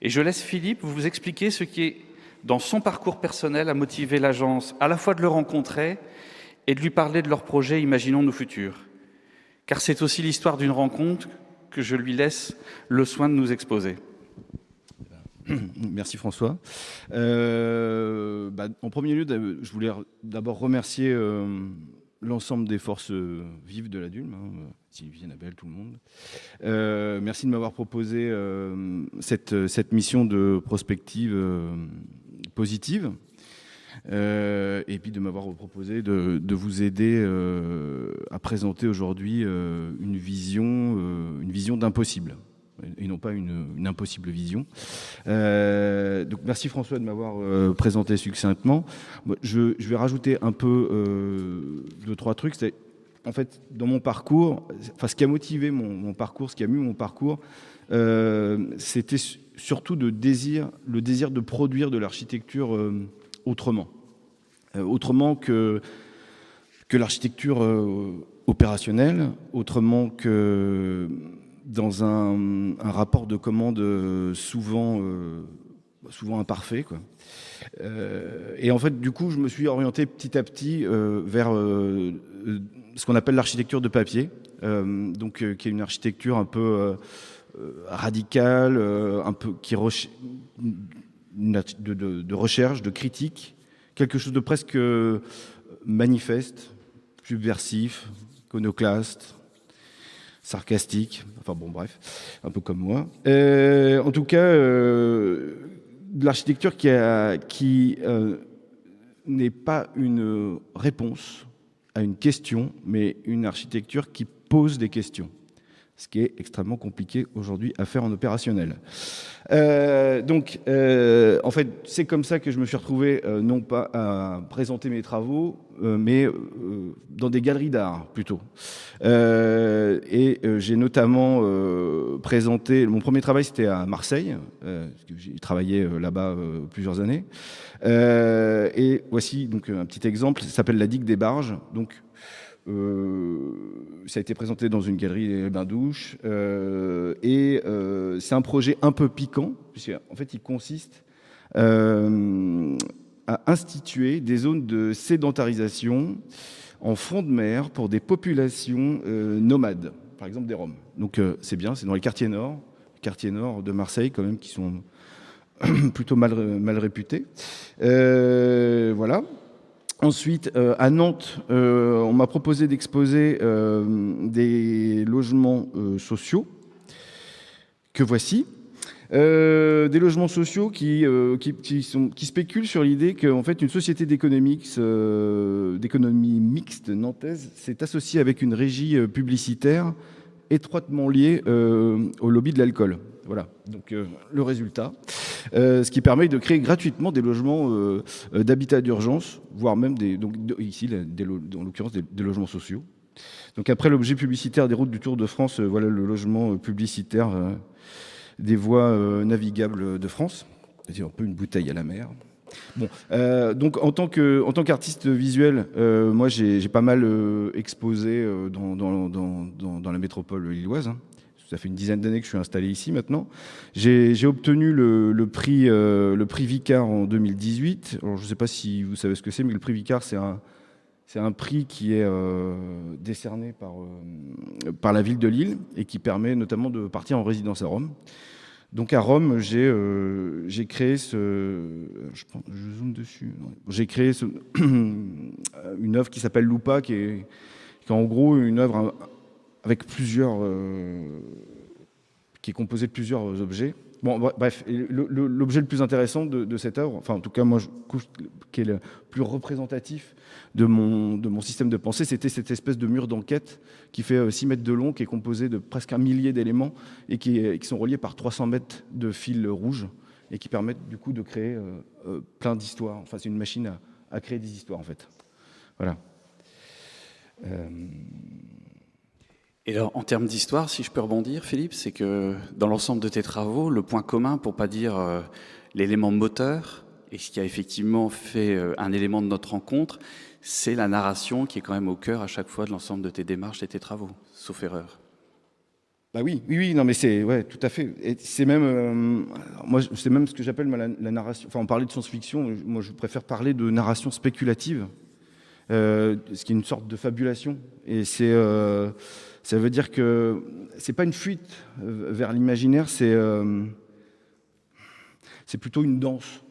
Et je laisse Philippe vous expliquer ce qui, dans son parcours personnel, a motivé l'agence à la fois de le rencontrer et de lui parler de leur projet « Imaginons nos futurs ». Car c'est aussi l'histoire d'une rencontre que je lui laisse le soin de nous exposer.
Merci François. En premier lieu, je voulais d'abord remercier l'ensemble des forces vives de la DULM, Sylvie, Annabelle, tout le monde. Merci de m'avoir proposé cette mission de prospective positive et puis de m'avoir proposé de vous aider à présenter aujourd'hui une vision d'impossible. Et non pas une impossible vision. Donc merci François de m'avoir présenté succinctement. Je vais rajouter un peu 2-3 trucs. C'est, en fait, dans mon parcours, ce qui a motivé mon parcours, ce qui a mis mon parcours, c'était surtout le désir de produire de l'architecture autrement. Autrement que l'architecture opérationnelle, autrement que dans un rapport de commande souvent imparfait, quoi. Et en fait, du coup, je me suis orienté petit à petit vers ce qu'on appelle l'architecture de papier, qui est une architecture un peu radicale, un peu de recherche, de critique, quelque chose de presque manifeste, subversif, iconoclaste, sarcastique, enfin bon bref, un peu comme moi. En tout cas, de l'architecture qui n'est pas une réponse à une question, mais une architecture qui pose des questions, ce qui est extrêmement compliqué aujourd'hui à faire en opérationnel. En fait, c'est comme ça que je me suis retrouvé, non pas à présenter mes travaux, mais dans des galeries d'art, plutôt. J'ai notamment présenté... Mon premier travail, c'était à Marseille, parce que j'ai travaillé là-bas plusieurs années. Et voici donc un petit exemple, ça s'appelle La Digue des Barges. Donc, ça a été présenté dans une galerie bain-douche c'est un projet un peu piquant puisqu'en fait il consiste à instituer des zones de sédentarisation en front de mer pour des populations nomades, par exemple des Roms. Donc c'est bien, c'est dans les quartiers nord de Marseille quand même qui sont plutôt mal réputés. Voilà. Ensuite, à Nantes, on m'a proposé d'exposer des logements sociaux, que voici. Des logements sociaux qui spéculent sur l'idée qu'en fait, une société d'économie mixte nantaise s'est associée avec une régie publicitaire étroitement liée au lobby de l'alcool. Voilà, donc le résultat. Ce qui permet de créer gratuitement des logements d'habitat d'urgence, voire même ici, en l'occurrence, des logements sociaux. Donc après l'objet publicitaire des routes du Tour de France, voilà le logement publicitaire des voies navigables de France. C'est un peu une bouteille à la mer. Bon, donc en tant qu'artiste visuel, moi j'ai pas mal exposé dans la métropole lilloise. Hein. Ça fait une dizaine d'années que je suis installé ici maintenant. J'ai obtenu le prix Vicard en 2018. Alors je ne sais pas si vous savez ce que c'est, mais le prix Vicard, c'est un prix qui est décerné par la ville de Lille et qui permet notamment de partir en résidence à Rome. Donc à Rome, j'ai créé je zoome dessus. J'ai créé une œuvre qui s'appelle Lupa, qui est en gros une œuvre avec qui est composée de plusieurs objets. Bon, bref, l'objet le plus intéressant de cette œuvre, enfin en tout cas moi je trouve qui est le plus représentatif de mon système de pensée, c'était cette espèce de mur d'enquête qui fait 6 mètres de long, qui est composé de presque 1 millier d'éléments et qui sont reliés par 300 mètres de fils rouges et qui permettent du coup de créer plein d'histoires. Enfin c'est une machine à créer des histoires en fait. Voilà.
Et alors, en termes d'histoire, si je peux rebondir, Philippe, c'est que dans l'ensemble de tes travaux, le point commun, pour pas dire l'élément moteur, et ce qui a effectivement fait un élément de notre rencontre, c'est la narration qui est quand même au cœur à chaque fois de l'ensemble de tes démarches et tes travaux, sauf erreur.
Bah oui, non mais c'est ouais, tout à fait. Et c'est même moi c'est même ce que j'appelle la narration. Enfin, on parlait de science-fiction, moi je préfère parler de narration spéculative, ce qui est une sorte de fabulation. Et ça veut dire que c'est pas une fuite vers l'imaginaire, c'est plutôt une danse,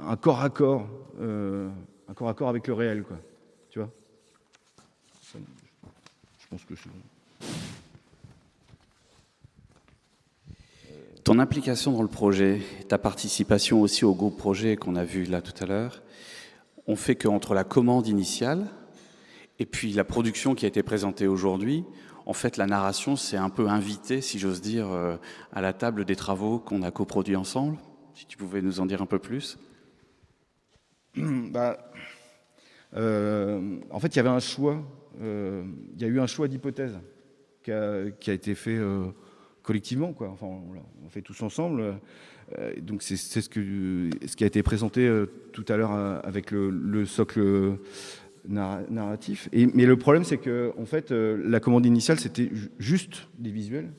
un corps à corps avec le réel, quoi. Tu vois ? Je pense que c'est bon.
Ton implication dans le projet, ta participation aussi au groupe projet qu'on a vu là tout à l'heure, ont fait qu'entre la commande initiale et puis la production qui a été présentée aujourd'hui, en fait la narration s'est un peu invitée, si j'ose dire, à la table des travaux qu'on a coproduits ensemble. Si tu pouvais nous en dire un peu plus.
En fait, il y avait un choix, il y a eu un choix d'hypothèse qui a été fait collectivement, quoi. Enfin, on fait tous ensemble. Donc c'est ce qui a été présenté tout à l'heure avec le socle narratif. Mais le problème, c'est que en fait, la commande initiale, c'était juste des visuels.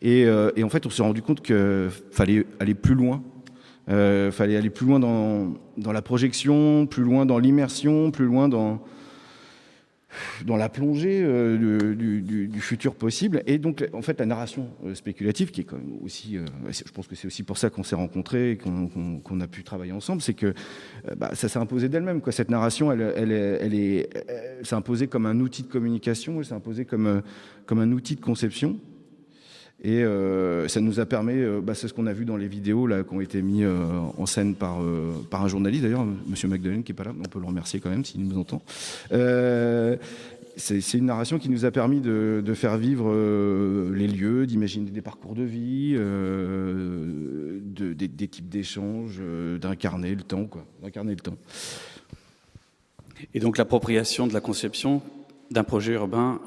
Et en fait, on s'est rendu compte qu'il fallait aller plus loin. Fallait aller plus loin dans la projection, plus loin dans l'immersion, plus loin dans la plongée du futur possible. Et donc, en fait, la narration spéculative, qui est quand même aussi, je pense que c'est aussi pour ça qu'on s'est rencontrés et qu'on a pu travailler ensemble, c'est que ça s'est imposé d'elle-même, quoi. Cette narration, elle s'est imposée comme un outil de communication, elle s'est imposée comme un outil de conception. Et ça nous a permis, c'est ce qu'on a vu dans les vidéos là, qui ont été mis en scène par un journaliste, d'ailleurs, Monsieur Magdalene, qui n'est pas là, mais on peut le remercier quand même s'il nous entend. C'est une narration qui nous a permis de faire vivre les lieux, d'imaginer des parcours de vie, des types d'échanges, d'incarner le temps, quoi, d'incarner le temps.
Et donc l'appropriation de la conception d'un projet urbain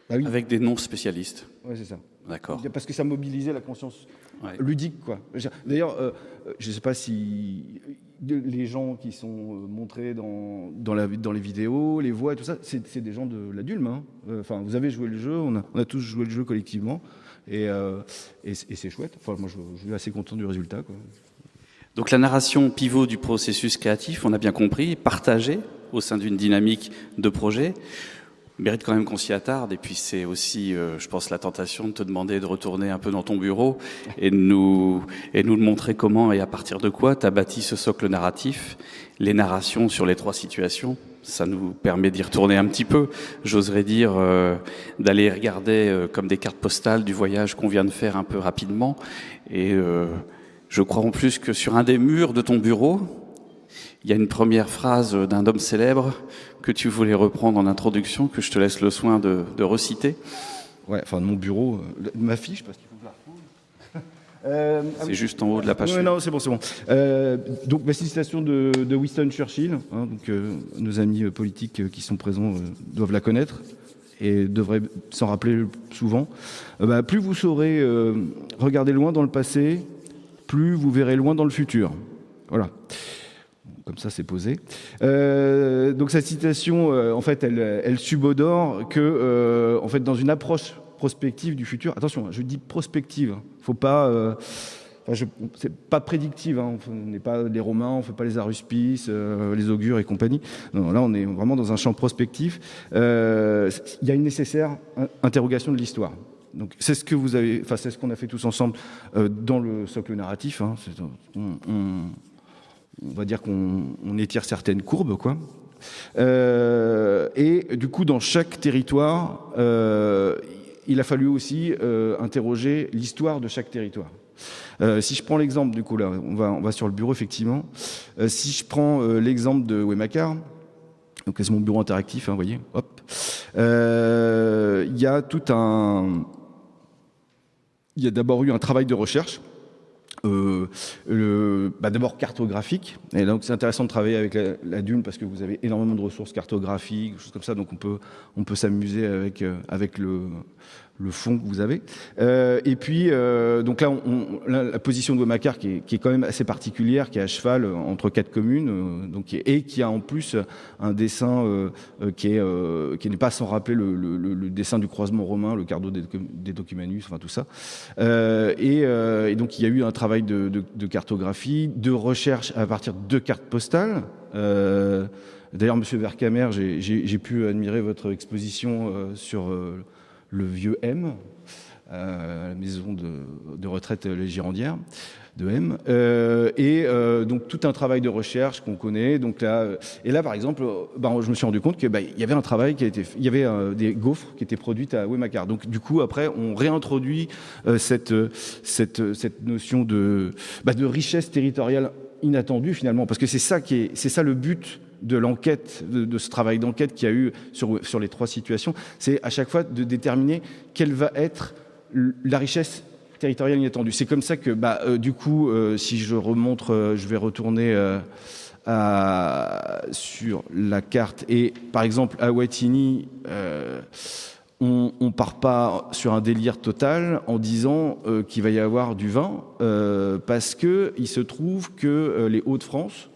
avec des non-spécialistes.
Oui, c'est ça.
D'accord.
Parce que ça mobilisait la conscience ludique, quoi. D'ailleurs, je ne sais pas si les gens qui sont montrés dans les vidéos, les voix et tout ça, c'est des gens de la DULM. Hein. Enfin, vous avez joué le jeu, on a tous joué le jeu collectivement, et c'est chouette. Enfin, moi, je suis assez content du résultat, quoi.
Donc la narration pivot du processus créatif, on a bien compris, partagée au sein d'une dynamique de projet, mérite quand même qu'on s'y attarde. Et puis c'est aussi, je pense, la tentation de te demander de retourner un peu dans ton bureau et de nous montrer comment et à partir de quoi tu as bâti ce socle narratif, les narrations sur les 3 situations. Ça nous permet d'y retourner un petit peu, j'oserais dire, d'aller regarder comme des cartes postales du voyage qu'on vient de faire un peu rapidement. Et je crois en plus que sur un des murs de ton bureau, il y a une première phrase d'un homme célèbre que tu voulais reprendre en introduction, que je te laisse le soin de reciter.
Ouais, enfin de mon bureau, de ma fiche, parce qu'il faut que je la retrouve.
C'est juste en haut de la page.
Non, c'est bon. Donc, ma citation de Winston Churchill, hein, donc, nos amis politiques qui sont présents doivent la connaître et devraient s'en rappeler souvent. Plus vous saurez regarder loin dans le passé, plus vous verrez loin dans le futur. Voilà. Comme ça, c'est posé. Donc cette citation, en fait, elle subodore que, en fait, dans une approche prospective du futur, attention, je dis prospective, faut pas, c'est pas prédictive, hein, on n'est pas les Romains, on ne fait pas les aruspices, les augures et compagnie. Non, là, on est vraiment dans un champ prospectif. Il y a une nécessaire interrogation de l'histoire. Donc c'est ce que vous avez, enfin c'est ce qu'on a fait tous ensemble dans le socle narratif. Hein, on va dire qu'on étire certaines courbes, quoi. Et du coup, dans chaque territoire, il a fallu aussi interroger l'histoire de chaque territoire. Si je prends l'exemple, du coup, là, on va sur le bureau, effectivement. Si je prends l'exemple de Wemacar, donc c'est mon bureau interactif, hein, vous voyez, hop. Il y a tout un... Il y a d'abord eu un travail de recherche, d'abord cartographique, et donc c'est intéressant de travailler avec la Dune parce que vous avez énormément de ressources cartographiques, des choses comme ça, donc on peut s'amuser avec le fond que vous avez. Et puis, donc là, la position de Wemacar qui est quand même assez particulière, qui est à cheval entre 4 communes, et qui a en plus un dessin qui n'est pas sans rappeler le dessin du croisement romain, le Cardo des Documanus, enfin tout ça. Et donc il y a eu un travail de cartographie, de recherche à partir de cartes postales. D'ailleurs, Monsieur Vercamer, j'ai pu admirer votre exposition sur le vieux M, la maison de retraite Les Girondières de M, donc tout un travail de recherche qu'on connaît. Donc là, et là, par exemple, je me suis rendu compte que il y avait un travail qui a été fait, il y avait des gaufres qui étaient produites à Wemacar. Donc du coup, après, on réintroduit cette notion de richesse territoriale inattendue finalement, parce que c'est ça le but de l'enquête, de ce travail d'enquête qu'il y a eu sur les 3 situations, c'est à chaque fois de déterminer quelle va être la richesse territoriale inattendue. C'est comme ça que, du coup, si je remontre, je vais retourner sur la carte, et par exemple à Wattignies, on ne part pas sur un délire total en disant qu'il va y avoir du vin, parce qu'il se trouve que les Hauts-de-France,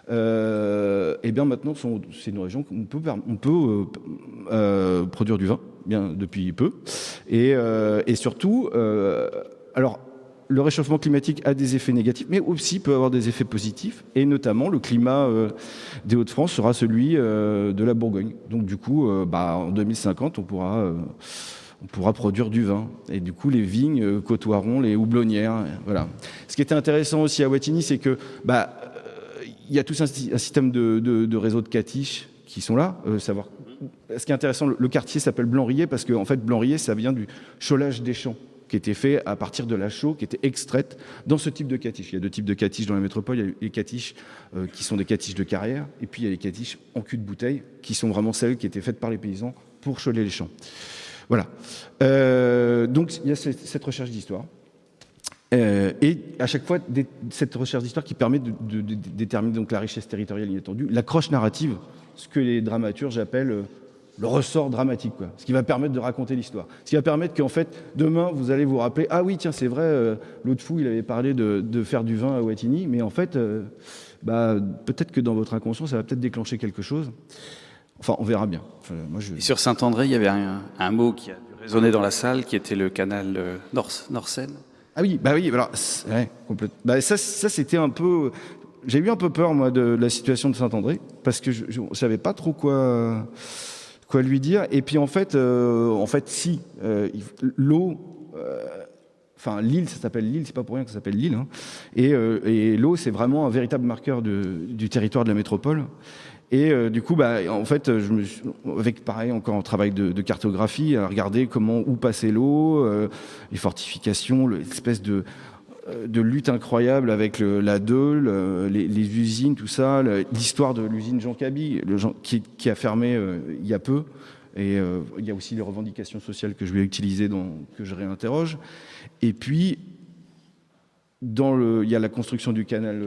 maintenant, c'est une région où on peut produire du vin, bien depuis peu, et surtout, alors le réchauffement climatique a des effets négatifs, mais aussi peut avoir des effets positifs, et notamment le climat des Hauts-de-France sera celui de la Bourgogne. Donc du coup, en 2050, on pourra produire du vin. Et du coup, les vignes côtoieront les houblonnières. Voilà. Ce qui était intéressant aussi à Wattignies, c'est que il y a tout un système de réseaux de catiches qui sont là. Ce qui est intéressant, le quartier s'appelle Blanrier parce qu'en fait, Blanrier, ça vient du cholage des champs qui était fait à partir de la chaux qui était extraite dans ce type de catiche. Il y a 2 types de catiches dans la métropole. Il y a les catiches qui sont des catiches de carrière, et puis il y a les catiches en cul de bouteille qui sont vraiment celles qui étaient faites par les paysans pour choler les champs. Voilà. Donc il y a cette recherche d'histoire. Et à chaque fois, cette recherche d'histoire qui permet de déterminer donc la richesse territoriale inattendue, l'accroche narrative, ce que les dramaturges appellent le ressort dramatique, quoi. Ce qui va permettre de raconter l'histoire. Ce qui va permettre qu'en fait, demain, vous allez vous rappeler, ah oui, tiens, c'est vrai, l'autre fou, il avait parlé de faire du vin à Wattignies, mais en fait, peut-être que dans votre inconscient, ça va peut-être déclencher quelque chose. Enfin, on verra bien. Enfin,
Et sur Saint-André, il y avait un mot qui a dû résonner dans la salle, qui était le canal Nord-Seine.
Ah oui, alors, ouais, complètement. Ça c'était un peu... J'ai eu un peu peur, moi, de la situation de Saint-André, parce que je ne savais pas trop quoi lui dire. Et puis, en fait, si, l'eau... l'île, ça s'appelle l'île, c'est pas pour rien que ça s'appelle l'île. Hein. Et l'eau, c'est vraiment un véritable marqueur du territoire de la métropole. Et du coup, en fait, je me suis, avec pareil encore un travail de cartographie, à regarder où passait l'eau, les fortifications, l'espèce de lutte incroyable avec la Deule, les usines, tout ça, l'histoire de l'usine Jean Cabi, qui a fermé il y a peu. Et il y a aussi les revendications sociales que je vais utiliser, que je réinterroge. Et puis, il y a la construction du canal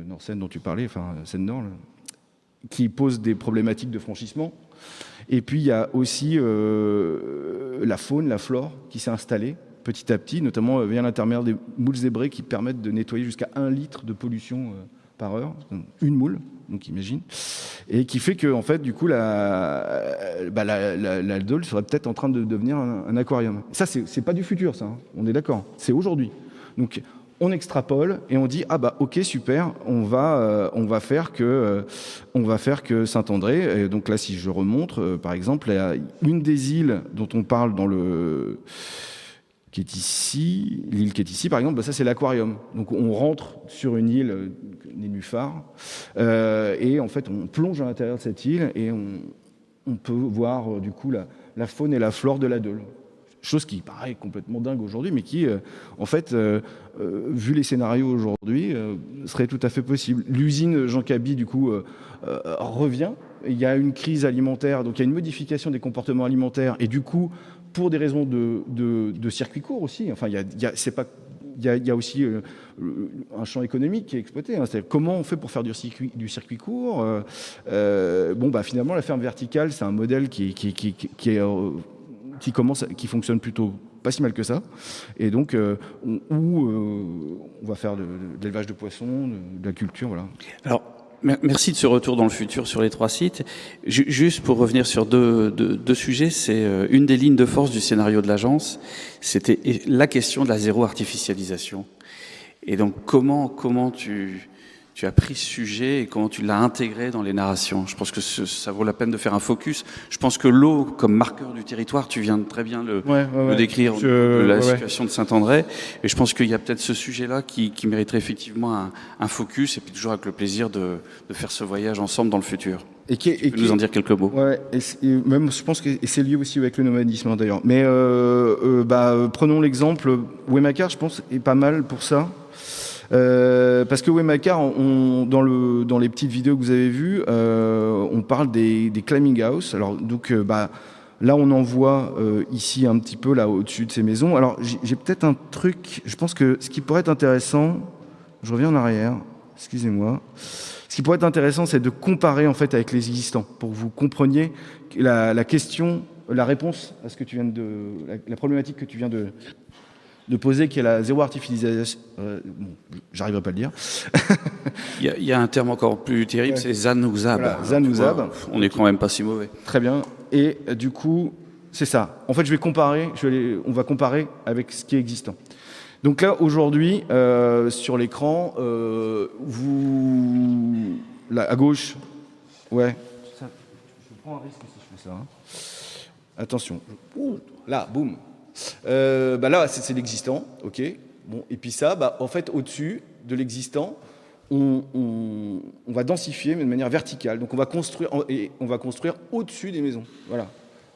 Nord-Seine dont tu parlais, enfin Seine-Nord, qui pose des problématiques de franchissement. Et puis il y a aussi la faune, la flore qui s'est installée petit à petit, notamment via l'intermédiaire des moules zébrées qui permettent de nettoyer jusqu'à 1 litre de pollution par heure, une moule, donc imagine, et qui fait que en fait, du coup, la Dole serait peut-être en train de devenir un aquarium. Ça, c'est pas du futur, ça, hein, on est d'accord, c'est aujourd'hui. Donc, on extrapole et on dit ok, super, on va faire que Saint-André. Et donc là, si je remonte, par exemple, une des îles dont on parle qui est ici, l'île qui est ici, par exemple, ça c'est l'aquarium. Donc on rentre sur une île nénuphar et en fait on plonge à l'intérieur de cette île et on peut voir du coup la faune et la flore de la Dole. Chose qui paraît complètement dingue aujourd'hui, mais qui, en fait, vu les scénarios aujourd'hui, serait tout à fait possible. L'usine Jean Cabi, du coup, revient. Il y a une crise alimentaire, donc il y a une modification des comportements alimentaires, et du coup, pour des raisons de circuit court aussi, enfin, il y a aussi un champ économique qui est exploité. Hein. C'est-à-dire comment on fait pour faire du circuit court. Finalement, la ferme verticale, c'est un modèle qui fonctionne plutôt pas si mal que ça, et donc on va faire de l'élevage de poissons, de la culture, voilà.
Alors, merci de ce retour dans le futur sur les 3 sites. Juste pour revenir sur deux sujets, c'est une des lignes de force du scénario de l'agence, c'était la question de la zéro artificialisation. Et donc, comment tu as pris ce sujet et comment tu l'as intégré dans les narrations? Je pense que ça vaut la peine de faire un focus. Je pense que l'eau, comme marqueur du territoire, tu viens de très bien le décrire, la situation de Saint-André. Et je pense qu'il y a peut-être ce sujet-là qui mériterait effectivement un focus, et puis toujours avec le plaisir de faire ce voyage ensemble dans le futur. Tu peux nous en dire quelques mots?
Ouais, et même, je pense que c'est lié aussi avec le nomadisme, hein, d'ailleurs. Mais prenons l'exemple, Wemacar, je pense, est pas mal pour ça. Parce que Wemacar, dans les petites vidéos que vous avez vues, on parle des climbing house. Alors donc là on en voit ici un petit peu là au-dessus de ces maisons. Alors j'ai peut-être un truc. Je pense que ce qui pourrait être intéressant, je reviens en arrière. Excusez-moi. Ce qui pourrait être intéressant, c'est de comparer en fait avec les existants pour que vous compreniez la question, la réponse à ce que tu viens la problématique que tu viens de poser, qui est la zéro artificialisation. J'arriverai pas à le dire.
Il y a un terme encore plus terrible, c'est Zan ou Zab.
Voilà, Zan ou Zab.
On n'est quand même pas si mauvais.
Très bien. Et du coup, c'est ça. En fait, on va comparer avec ce qui est existant. Donc là, aujourd'hui, sur l'écran, à gauche, je prends un risque si je fais ça. Hein. Attention. Là, boum. Là, c'est l'existant, ok. Bon, et puis ça, en fait, au-dessus de l'existant, on va densifier, mais de manière verticale. Donc, on va construire au-dessus des maisons. Voilà.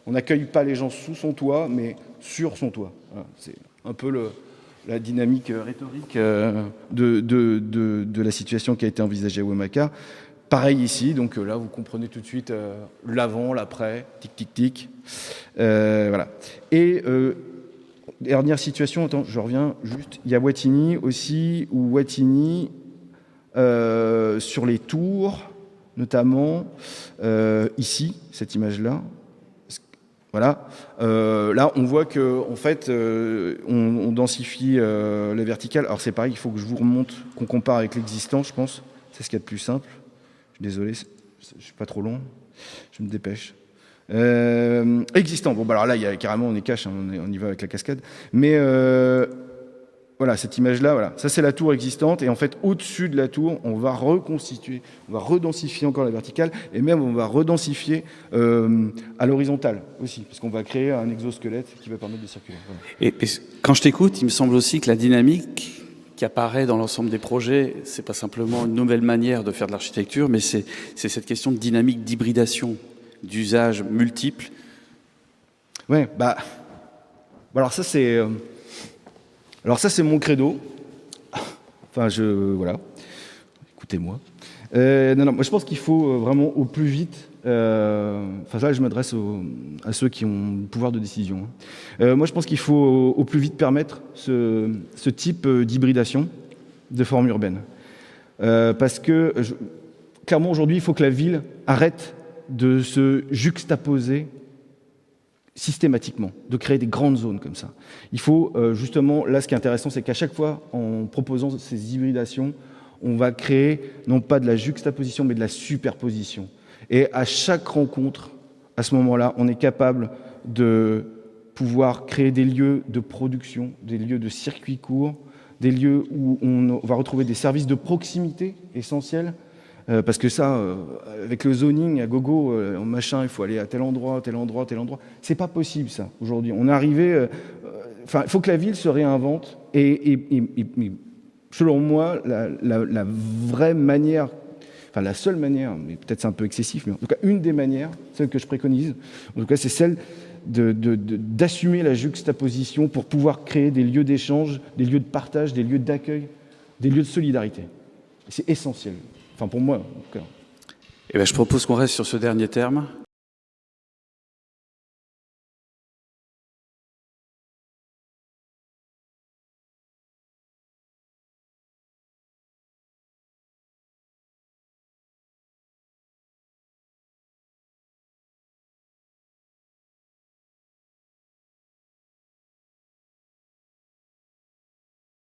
On n'accueille pas les gens sous son toit, mais sur son toit. Voilà. C'est un peu la dynamique rhétorique de la situation qui a été envisagée à Wemacar. Pareil ici, donc là vous comprenez tout de suite l'avant, l'après, tic tic tic, voilà. Et dernière situation, attends, je reviens juste. Il y a Wattignies aussi, ou Wattignies sur les tours, notamment ici, cette image-là. Voilà. Là, on voit que en fait, on densifie la verticale. Alors c'est pareil, il faut que je vous remonte, qu'on compare avec l'existant, je pense. C'est ce qu'il y a de plus simple. Désolé, je ne suis pas trop long, je me dépêche. Existant, bon, alors là, carrément, on est cash, hein, on y va avec la cascade. Mais voilà, cette image-là, voilà, ça c'est la tour existante. Et en fait, au-dessus de la tour, on va reconstituer, on va redensifier encore la verticale, et même on va redensifier à l'horizontale aussi, parce qu'on va créer un exosquelette qui va permettre de circuler. Voilà.
Et quand je t'écoute, il me semble aussi que la dynamique qui apparaît dans l'ensemble des projets, c'est pas simplement une nouvelle manière de faire de l'architecture, mais c'est cette question de dynamique d'hybridation, d'usages multiples.
Ouais, alors ça c'est mon credo. Enfin, voilà. Écoutez-moi. Moi je pense qu'il faut vraiment au plus vite. Là, je m'adresse à ceux qui ont le pouvoir de décision. Moi, je pense qu'il faut au plus vite permettre ce type d'hybridation de forme urbaine. Parce que, clairement, aujourd'hui, il faut que la ville arrête de se juxtaposer systématiquement, de créer des grandes zones comme ça. Il faut justement, là ce qui est intéressant, c'est qu'à chaque fois, en proposant ces hybridations, on va créer non pas de la juxtaposition, mais de la superposition. Et à chaque rencontre, à ce moment-là, on est capable de pouvoir créer des lieux de production, des lieux de circuits courts, des lieux où on va retrouver des services de proximité essentiels, parce que ça, avec le zoning à gogo, machin, il faut aller à tel endroit, tel endroit, tel endroit. C'est pas possible ça aujourd'hui. On est arrivé. Enfin, il faut que la ville se réinvente. Et selon moi, la vraie manière, enfin la seule manière, mais peut-être c'est un peu excessif, mais en tout cas une des manières, celle que je préconise, en tout cas c'est celle d'assumer la juxtaposition pour pouvoir créer des lieux d'échange, des lieux de partage, des lieux d'accueil, des lieux de solidarité. C'est essentiel. Enfin, pour moi, en tout cas.
Eh bien, je propose qu'on reste sur ce dernier terme